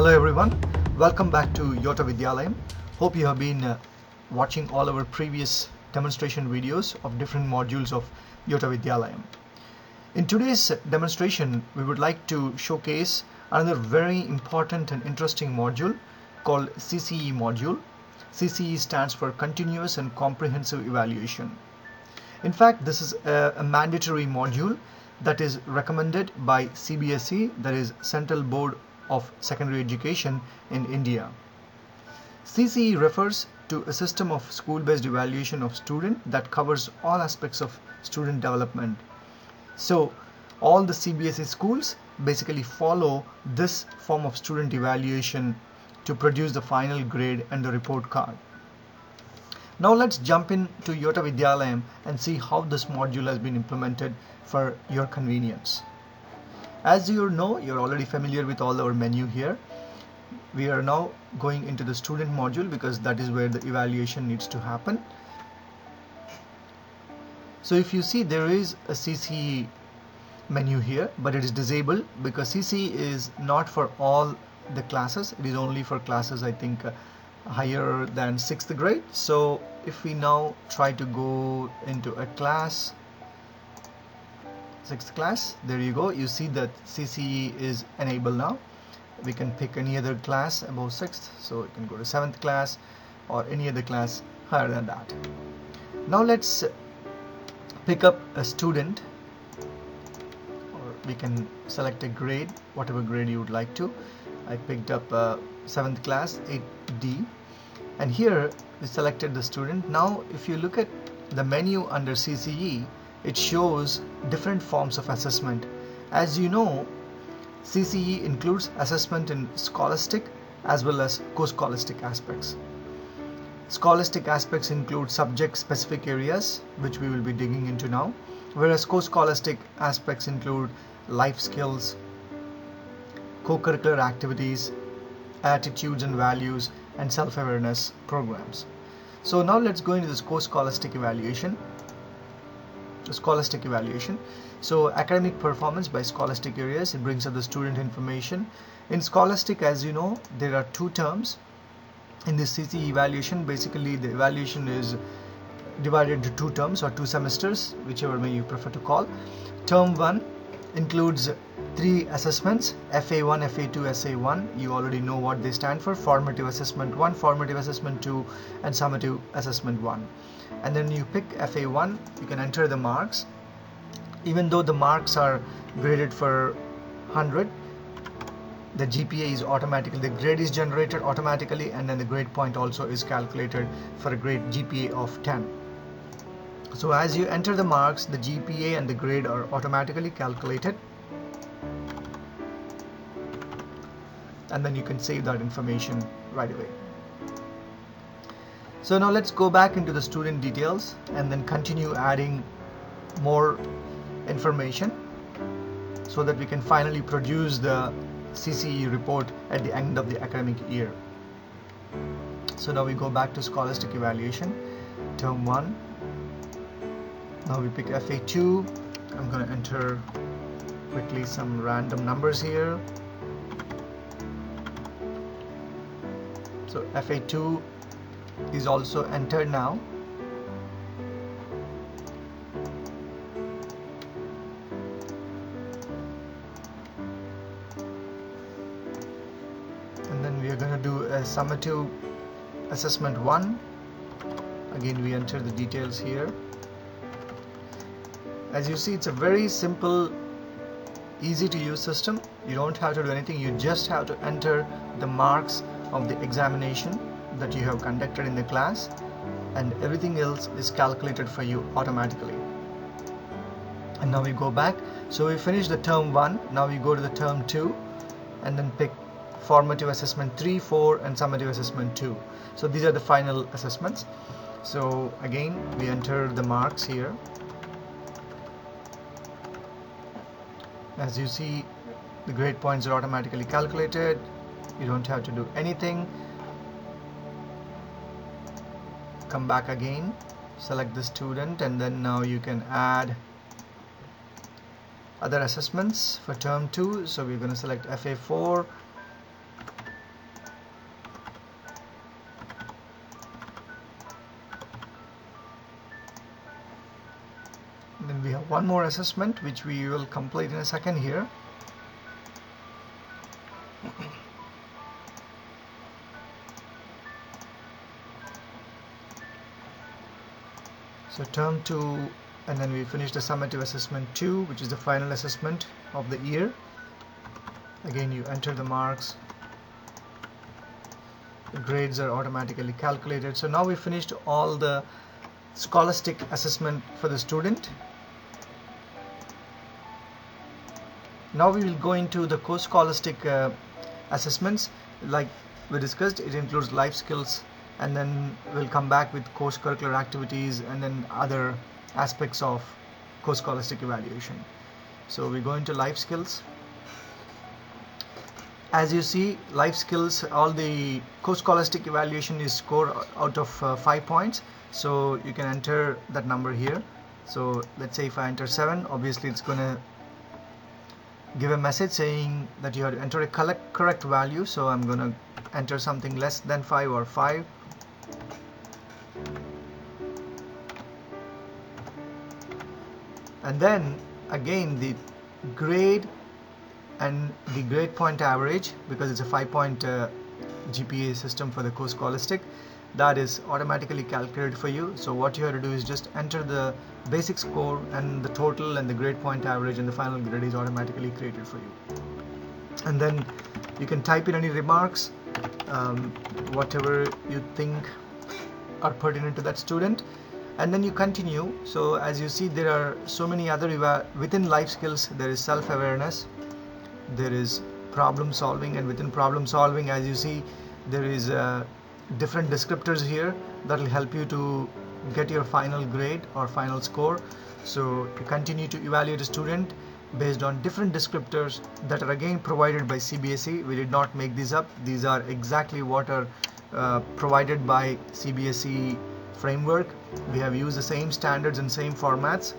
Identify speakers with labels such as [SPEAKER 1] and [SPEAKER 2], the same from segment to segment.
[SPEAKER 1] Hello everyone, welcome back to Yotta Vidhyalayam. Hope you have been watching all our previous demonstration videos of different modules of Yotta Vidhyalayam. In today's demonstration, we would like to showcase another very important and interesting module called CCE module. CCE stands for Continuous and Comprehensive Evaluation. In fact, this is a mandatory module that is recommended by CBSE, that is Central Board of Secondary Education in India. CCE refers to a system of school-based evaluation of student that covers all aspects of student development. So all the CBSE schools basically follow this form of student evaluation to produce the final grade and the report card. Now let's jump into Yotta Vidhyalayam and see how this module has been implemented for your convenience. As you know, you're already familiar with all our menu here. We are now going into the student module because that is where the evaluation needs to happen. So if you see, there is a CCE menu here, but it is disabled because CCE is not for all the classes. It is only for classes, I think, higher than 6th grade. So if we now try to go into a class, 6th class, there you go, you see that CCE is enabled now. We can pick any other class above 6th, so you can go to 7th class or any other class higher than that. Now let's pick up a student, or we can select a grade, whatever grade you would like to. I picked up 7th class 8D, and here we selected the student. Now if you look at the menu under CCE, it shows different forms of assessment. As you know, CCE includes assessment in scholastic as well as co-scholastic aspects. Scholastic aspects include subject-specific areas, which we will be digging into now, whereas co-scholastic aspects include life skills, co-curricular activities, attitudes and values, and self-awareness programs. So now let's go into this co-scholastic evaluation. Scholastic evaluation. So academic performance by scholastic areas, it brings up the student information. In scholastic, as you know, there are two terms in this CCE evaluation. Basically the evaluation is divided into two terms or two semesters, whichever way you prefer to call. Term 1 includes 3 assessments: FA1, FA2, SA1. You already know what they stand for: formative assessment 1, formative assessment 2, and summative assessment 1. And then you pick FA1, you can enter the marks. Even though the marks are graded for 100, the GPA is automatically, the grade is generated automatically, and then the grade point also is calculated for a grade GPA of 10. So as you enter the marks, the GPA and the grade are automatically calculated, and then you can save that information right away. So now let's go back into the student details and then continue adding more information so that we can finally produce the CCE report at the end of the academic year. So now we go back to scholastic evaluation, term 1. Now we pick FA2. I'm going to enter quickly some random numbers here. So FA2 is also entered now. And then we are going to do a summative assessment 1. Again, we enter the details here. As you see, it's a very simple, easy to use system. You don't have to do anything. You just have to enter the marks of the examination that you have conducted in the class, and everything else is calculated for you automatically. And now we go back. So we finish the term 1. Now we go to the term 2 and then pick formative assessment 3, 4, and summative assessment 2. So these are the final assessments. So again, we enter the marks here. As you see, the grade points are automatically calculated. You don't have to do anything. Come back again, select the student, and then now you can add other assessments for term 2. So we're going to select FA4, Then we have one more assessment which we will complete in a second here. So term 2, and then we finish the summative assessment 2, which is the final assessment of the year. Again, you enter the marks. The grades are automatically calculated. So now we finished all the scholastic assessment for the student. Now we will go into the co-scholastic assessments. Like we discussed, it includes life skills, and then we'll come back with course curricular activities and then other aspects of co-scholastic evaluation. So we go into life skills. As you see, life skills, all the co-scholastic evaluation is scored out of 5 points. So you can enter that number here. So let's say if I enter 7, obviously it's going to give a message saying that you have to enter a correct value. So I'm going to enter something less than 5 or 5. And then again the grade and the grade point average, because it's a 5-point GPA system for the co-scholastic, that is automatically calculated for you. So what you have to do is just enter the basic score, and the total and the grade point average and the final grade is automatically created for you. And then you can type in any remarks, whatever you think are pertinent to that student, and then you continue. So as you see, there are so many other within life skills. There is self-awareness, there is problem solving, and within problem solving, as you see, there is different descriptors here that will help you to get your final grade or final score. So you continue to evaluate a student based on different descriptors that are again provided by CBSE. We did not make these up. These are exactly what are provided by CBSE framework. We have used the same standards and same formats.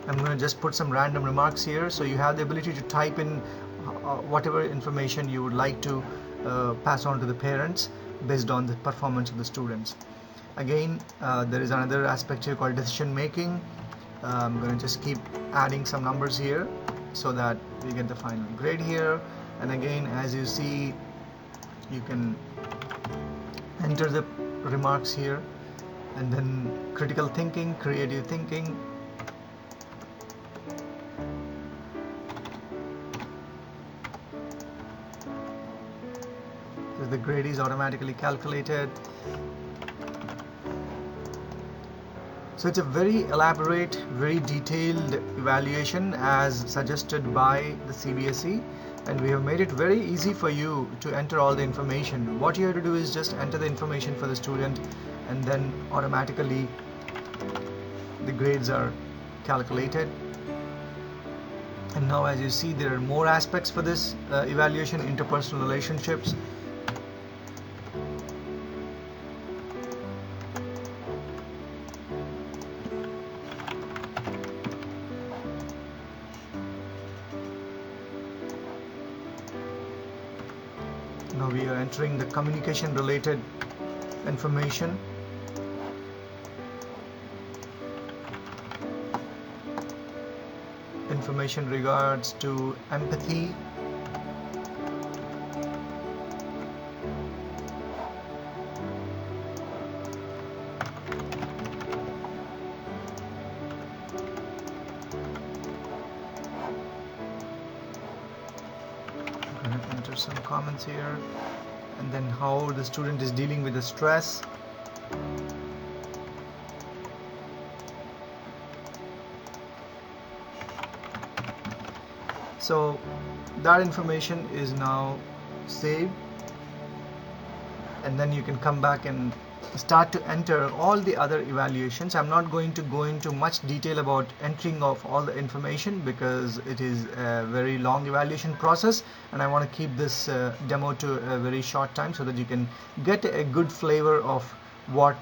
[SPEAKER 1] I'm going to just put some random remarks here, so you have the ability to type in whatever information you would like to pass on to the parents based on the performance of the students. Again, there is another aspect here called decision making. I'm going to just keep adding some numbers here so that we get the final grade here. And again, as you see, you can enter the remarks here, and then critical thinking, creative thinking. So the grade is automatically calculated. So it's a very elaborate, very detailed evaluation as suggested by the CBSE, and we have made it very easy for you to enter all the information. What you have to do is just enter the information for the student, and then automatically the grades are calculated. And now as you see, there are more aspects for this evaluation: interpersonal relationships, now we are entering the communication related information. Information regards to empathy, I'm going to enter some comments here, and then how the student is dealing with the stress. So that information is now saved, and then you can come back and start to enter all the other evaluations. I'm not going to go into much detail about entering of all the information because it is a very long evaluation process, and I want to keep this demo to a very short time so that you can get a good flavor of what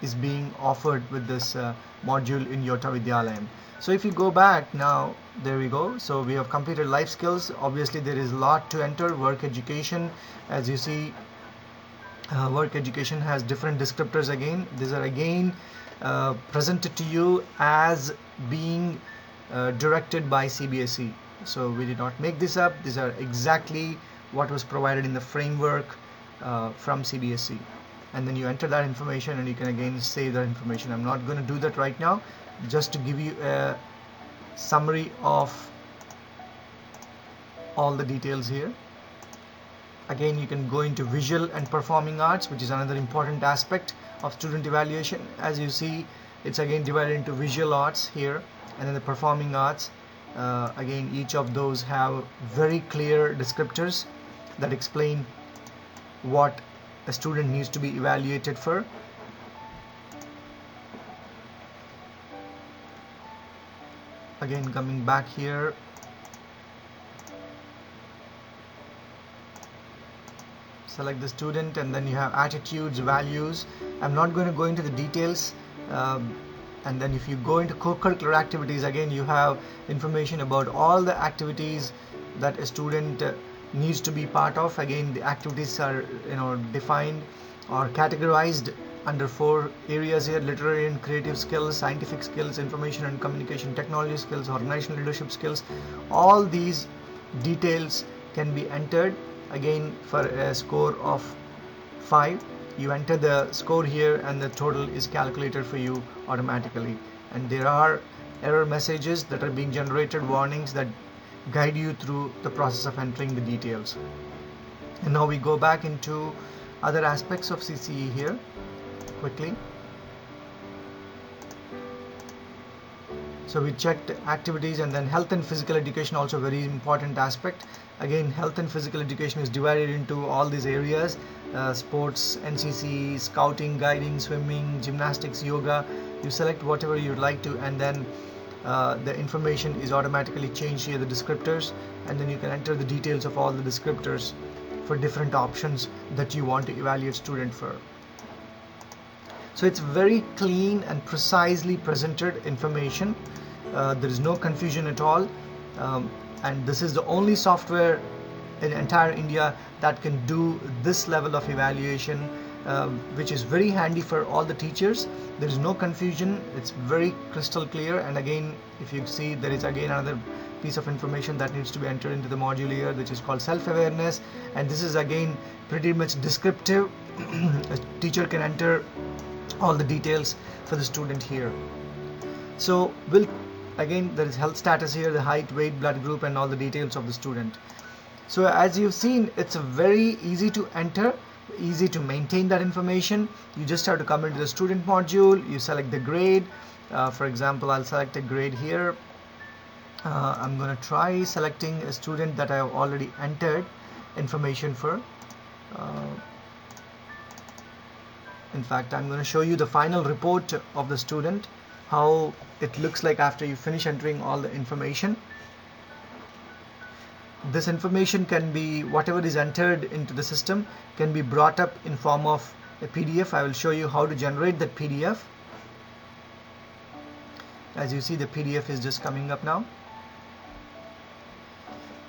[SPEAKER 1] is being offered with this module in Yotta Vidhyalayam. So if you go back now, there we go. So we have completed life skills. Obviously there is a lot to enter. Work education, as you see, Work education has different descriptors again. These are again presented to you as being directed by CBSE. So we did not make this up. These are exactly what was provided in the framework from CBSE. And then you enter that information and you can again save that information. I'm not going to do that right now, just to give you a summary of all the details here. Again, you can go into visual and performing arts, which is another important aspect of student evaluation. As you see, it's again divided into visual arts here, and then the performing arts. Again, each of those have very clear descriptors that explain what a student needs to be evaluated for. Again, coming back here, select the student, and then you have attitudes, values. I'm not going to go into the details. And then if you go into co-curricular activities, again you have information about all the activities that a student needs to be part of. Again, the activities are defined or categorized under 4 areas here: literary and creative skills, scientific skills, information and communication technology skills, organizational leadership skills. All these details can be entered. Again, for a score of 5, you enter the score here and the total is calculated for you automatically. And there are error messages that are being generated, warnings that guide you through the process of entering the details. And now we go back into other aspects of CCE here quickly. So we checked activities, and then health and physical education, also very important aspect. Again, health and physical education is divided into all these areas: sports, NCC, scouting, guiding, swimming, gymnastics, yoga. You select whatever you'd like to, and then the information is automatically changed here, the descriptors, and then you can enter the details of all the descriptors for different options that you want to evaluate student for. So it's very clean and precisely presented information. There is no confusion at all, and this is the only software in entire India that can do this level of evaluation, which is very handy for all the teachers. There is no confusion. It's very crystal clear. And again, if you see, there is again another piece of information that needs to be entered into the module here, which is called self-awareness, and this is again pretty much descriptive. A teacher can enter all the details for the student here. So again, there is health status here, the height, weight, blood group, and all the details of the student. So as you've seen, it's very easy to enter, easy to maintain that information. You just have to come into the student module, you select the grade. For example, I'll select a grade here. I'm going to try selecting a student that I have already entered information for. In fact, I'm going to show you the final report of the student, how it looks like after you finish entering all the information. This information can be, whatever is entered into the system can be brought up in form of a PDF. I will show you how to generate that PDF. As you see, the PDF is just coming up now.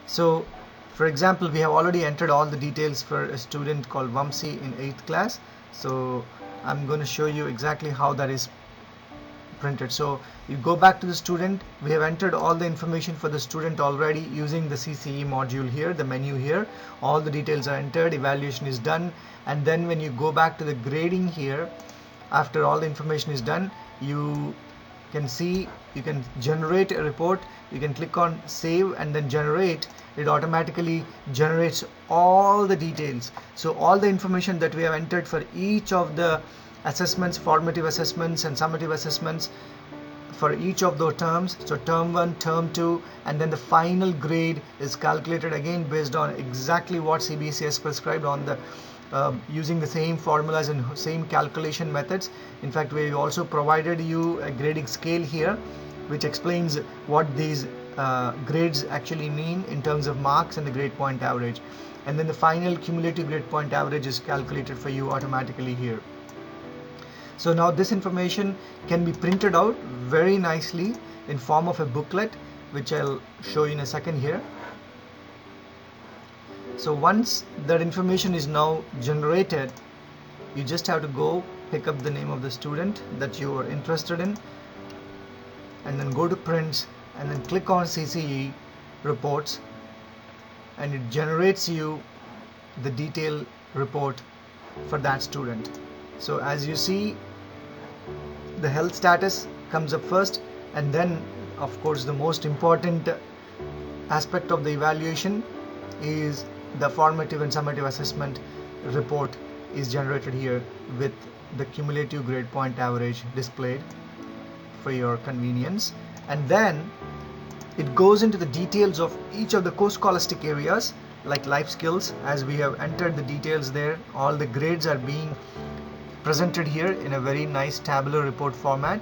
[SPEAKER 1] So for example, we have already entered all the details for a student called Vamsi in 8th class. So I'm going to show you exactly how that is printed. So you go back to the student. We have entered all the information for the student already using the CCE module here, the menu here. All the details are entered, evaluation is done, and then when you go back to the grading here, after all the information is done, you can see, you can generate a report. You can click on save and then generate. It automatically generates all the details. So all the information that we have entered for each of the assessments, formative assessments and summative assessments, for each of those terms, so term 1, term 2, and then the final grade is calculated again based on exactly what CBSE has prescribed on the using the same formulas and same calculation methods. In fact, we also provided you a grading scale here which explains what these grades actually mean in terms of marks and the grade point average, and then the final cumulative grade point average is calculated for you automatically here. So now this information can be printed out very nicely in form of a booklet, which I'll show you in a second here. So once that information is now generated, You just have to go pick up the name of the student that you are interested in, and then go to prints, and then click on CCE reports, and it generates you the detailed report for that student. So as you see, the health status comes up first, and then of course the most important aspect of the evaluation is the formative and summative assessment report is generated here with the cumulative grade point average displayed for your convenience. And then it goes into the details of each of the co-scholastic areas like life skills. As we have entered the details there, all the grades are being presented here in a very nice tabular report format.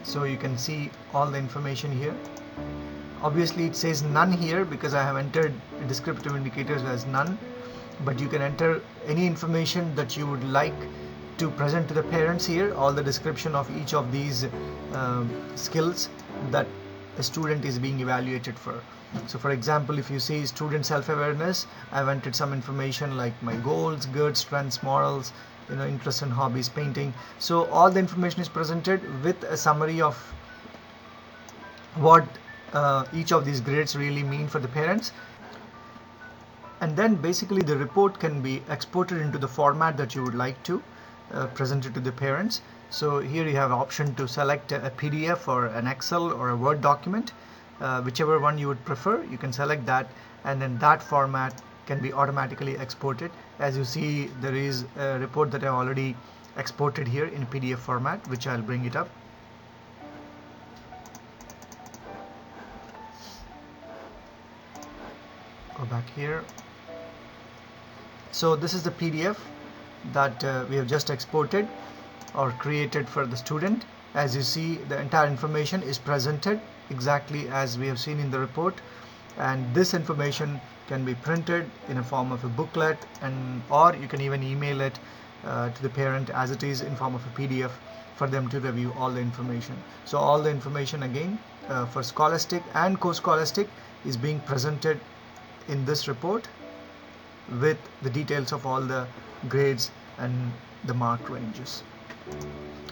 [SPEAKER 1] So you can see all the information here. Obviously it says none here because I have entered descriptive indicators as none, but you can enter any information that you would like to present to the parents here, all the description of each of these skills that a student is being evaluated for. So for example, if you see student self-awareness, I've entered some information like my goals, good strengths, morals, interests and hobbies, painting. So all the information is presented with a summary of what each of these grades really mean for the parents. And then basically the report can be exported into the format that you would like to present it to the parents. So here you have option to select a PDF or an Excel or a Word document, whichever one you would prefer. You can select that, and then that format can be automatically exported. As you see, there is a report that I already exported here in PDF format, which I'll bring it up. Go back here. So this is the PDF that we have just exported or created for the student. As you see, the entire information is presented exactly as we have seen in the report, and this information can be printed in a form of a booklet, or you can even email it to the parent as it is in form of a PDF for them to review all the information. So all the information again for scholastic and co-scholastic is being presented in this report with the details of all the grades and the mark ranges.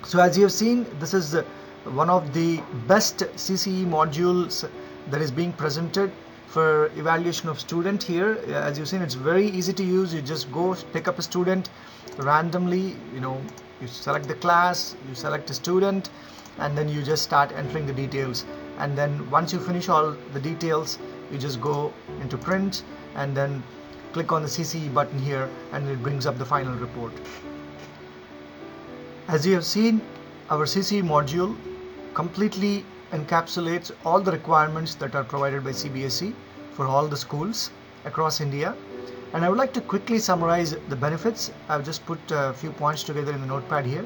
[SPEAKER 1] So as you have seen, this is one of the best CCE modules that is being presented for evaluation of student here. As you've seen, it's very easy to use. You just go pick up a student randomly, you select the class, you select a student, and then you just start entering the details. And then once you finish all the details, you just go into print and then click on the CCE button here, and it brings up the final report. As you have seen, our CCE module completely encapsulates all the requirements that are provided by CBSE for all the schools across India. And I would like to quickly summarize the benefits. I've just put a few points together in the notepad here.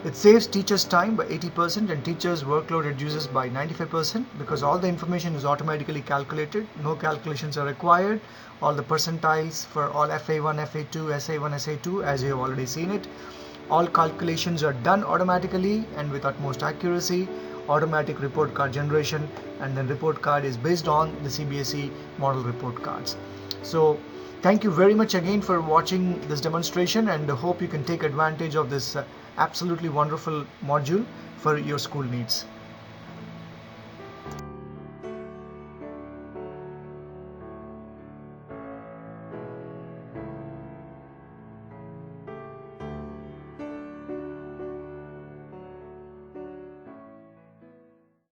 [SPEAKER 1] It saves teachers time by 80% and teachers' workload reduces by 95% because all the information is automatically calculated. No calculations are required. All the percentiles for all FA1, FA2, SA1, SA2, as you have already seen it. All calculations are done automatically and with utmost accuracy. Automatic report card generation, and then report card is based on the CBSE model report cards. So thank you very much again for watching this demonstration, and I hope you can take advantage of this absolutely wonderful module for your school needs.